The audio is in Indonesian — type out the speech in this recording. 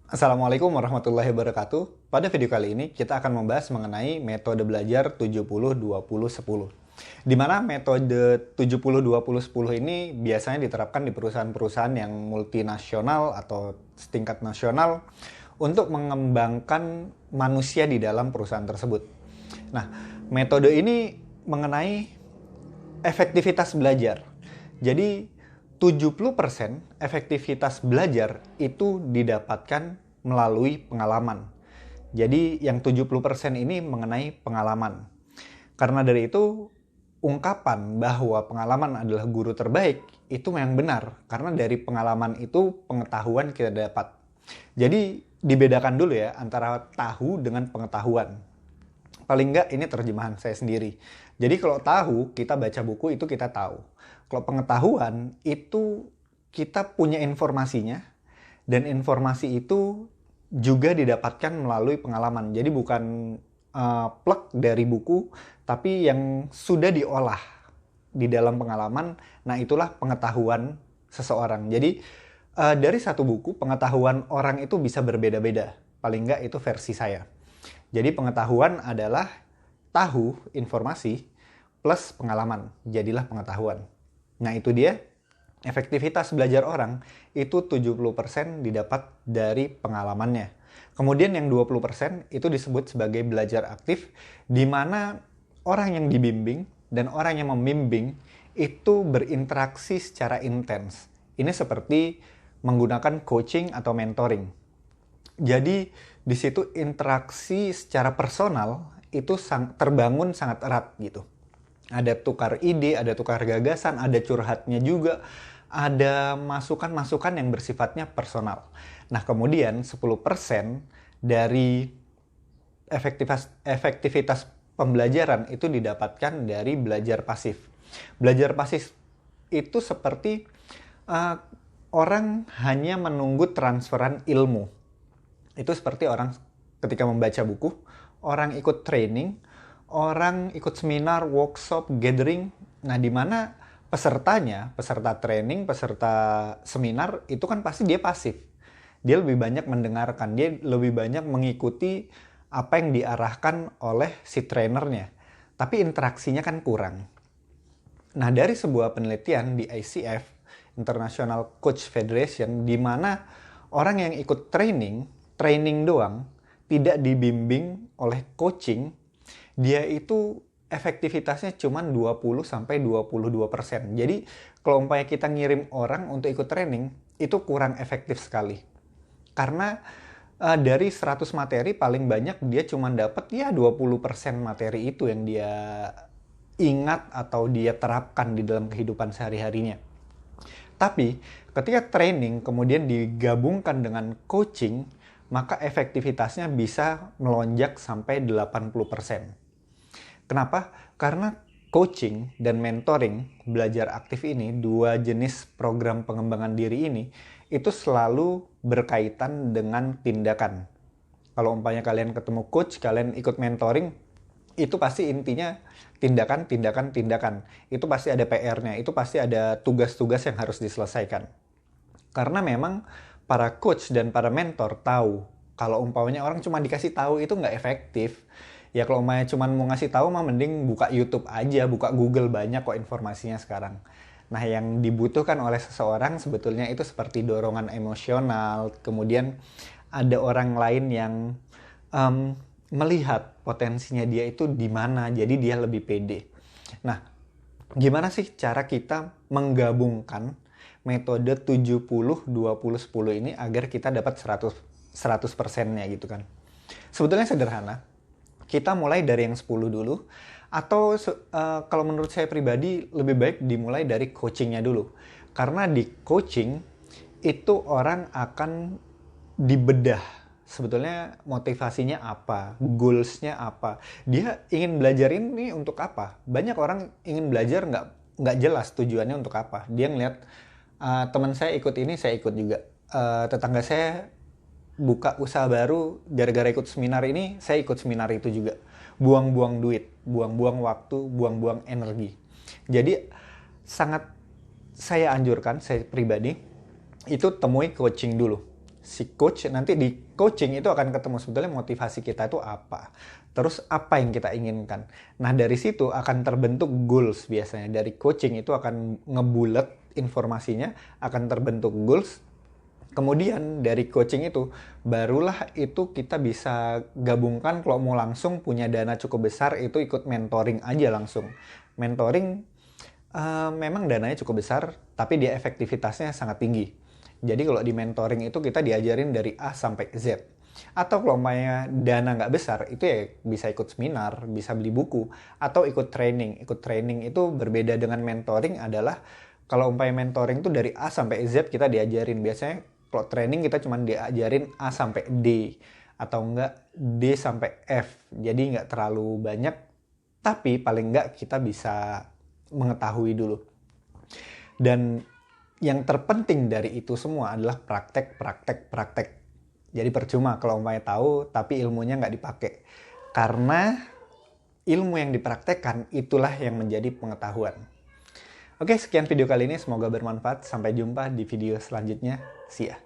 Assalamualaikum warahmatullahi wabarakatuh. Pada video kali ini kita akan membahas mengenai metode belajar 70-20-10. Di mana metode 70-20-10 ini biasanya diterapkan di perusahaan-perusahaan yang multinasional atau setingkat nasional untuk mengembangkan manusia di dalam perusahaan tersebut. Nah, metode ini mengenai efektivitas belajar. Jadi 70% efektivitas belajar itu didapatkan melalui pengalaman. Jadi yang 70% ini mengenai pengalaman. Karena dari itu, ungkapan bahwa pengalaman adalah guru terbaik itu memang benar. Karena dari pengalaman itu pengetahuan kita dapat. Jadi dibedakan dulu ya antara tahu dengan pengetahuan. Paling nggak ini terjemahan saya sendiri. Jadi kalau tahu, kita baca buku itu kita tahu. Kalau pengetahuan itu kita punya informasinya dan informasi itu juga didapatkan melalui pengalaman. Jadi bukan plek dari buku, tapi yang sudah diolah di dalam pengalaman. Nah itulah pengetahuan seseorang. Jadi dari satu buku, pengetahuan orang itu bisa berbeda-beda. Paling nggak itu versi saya. Jadi pengetahuan adalah tahu informasi plus pengalaman. Jadilah pengetahuan. Nah itu dia, efektivitas belajar orang itu 70% didapat dari pengalamannya. Kemudian yang 20% itu disebut sebagai belajar aktif, di mana orang yang dibimbing dan orang yang membimbing itu berinteraksi secara intens. Ini seperti menggunakan coaching atau mentoring. Jadi di situ interaksi secara personal itu terbangun sangat erat gitu. Ada tukar ide, ada tukar gagasan, ada curhatnya juga, ada masukan-masukan yang bersifatnya personal. Nah, kemudian 10% dari efektivitas pembelajaran itu didapatkan dari belajar pasif. Belajar pasif itu seperti orang hanya menunggu transferan ilmu. Itu seperti orang ketika membaca buku, orang ikut training, orang ikut seminar, workshop, gathering. Nah, di mana pesertanya, peserta training, peserta seminar, itu kan pasti dia pasif. Dia lebih banyak mendengarkan, dia lebih banyak mengikuti apa yang diarahkan oleh si trainernya. Tapi interaksinya kan kurang. Nah, dari sebuah penelitian di ICF, International Coach Federation, di mana orang yang ikut training doang, tidak dibimbing oleh coaching, dia itu efektivitasnya cuma 20-22%. Jadi kalau umpamanya kita ngirim orang untuk ikut training, itu kurang efektif sekali. Karena dari 100 materi paling banyak dia cuma dapat ya 20% materi itu yang dia ingat atau dia terapkan di dalam kehidupan sehari-harinya. Tapi ketika training kemudian digabungkan dengan coaching, maka efektivitasnya bisa melonjak sampai 80%. Kenapa? Karena coaching dan mentoring, belajar aktif ini, dua jenis program pengembangan diri ini, itu selalu berkaitan dengan tindakan. Kalau umpamanya kalian ketemu coach, kalian ikut mentoring, itu pasti intinya tindakan, tindakan, tindakan. Itu pasti ada PR-nya, itu pasti ada tugas-tugas yang harus diselesaikan. Karena memang para coach dan para mentor tahu, kalau umpamanya orang cuma dikasih tahu itu nggak efektif. Ya kalau umpamanya cuma mau ngasih tahu mah mending buka YouTube aja, buka Google, banyak kok informasinya sekarang. Nah yang dibutuhkan oleh seseorang sebetulnya itu seperti dorongan emosional, kemudian ada orang lain yang melihat potensinya dia itu di mana, jadi dia lebih pede. Nah, gimana sih cara kita menggabungkan metode 70-20-10 ini agar kita dapat 100%-nya gitu kan? Sebetulnya sederhana. Kita mulai dari yang 10 dulu, atau kalau menurut saya pribadi lebih baik dimulai dari coachingnya dulu. Karena di coaching itu orang akan dibedah. Sebetulnya motivasinya apa, goals-nya apa. Dia ingin belajar ini untuk apa. Banyak orang ingin belajar nggak jelas tujuannya untuk apa. Dia ngeliat teman saya ikut ini, saya ikut juga. Tetangga saya buka usaha baru, gara-gara ikut seminar ini, saya ikut seminar itu juga. Buang-buang duit, buang-buang waktu, buang-buang energi. Jadi sangat saya anjurkan, saya pribadi, itu temui coaching dulu. si coach, nanti di coaching itu akan ketemu sebetulnya motivasi kita itu apa. Terus apa yang kita inginkan. Nah dari situ akan terbentuk goals biasanya. Dari coaching itu akan ngebulet informasinya, akan terbentuk goals. Kemudian dari coaching itu, barulah itu kita bisa gabungkan kalau mau langsung punya dana cukup besar, itu ikut mentoring aja langsung. Mentoring memang dananya cukup besar, tapi dia efektivitasnya sangat tinggi. Jadi kalau di mentoring itu kita diajarin dari A sampai Z. Atau kalau umpamanya dana nggak besar, itu ya bisa ikut seminar, bisa beli buku, atau ikut training. Ikut training itu berbeda dengan mentoring adalah, kalau umpamanya mentoring itu dari A sampai Z kita diajarin. Biasanya kalau training kita cuma diajarin A sampai D, atau enggak D sampai F. Jadi nggak terlalu banyak, tapi paling nggak kita bisa mengetahui dulu. Dan yang terpenting dari itu semua adalah praktek. Jadi percuma kalau umpamanya tahu tapi ilmunya nggak dipakai. Karena ilmu yang dipraktekkan itulah yang menjadi pengetahuan. Oke, sekian video kali ini. Semoga bermanfaat. Sampai jumpa di video selanjutnya. See ya.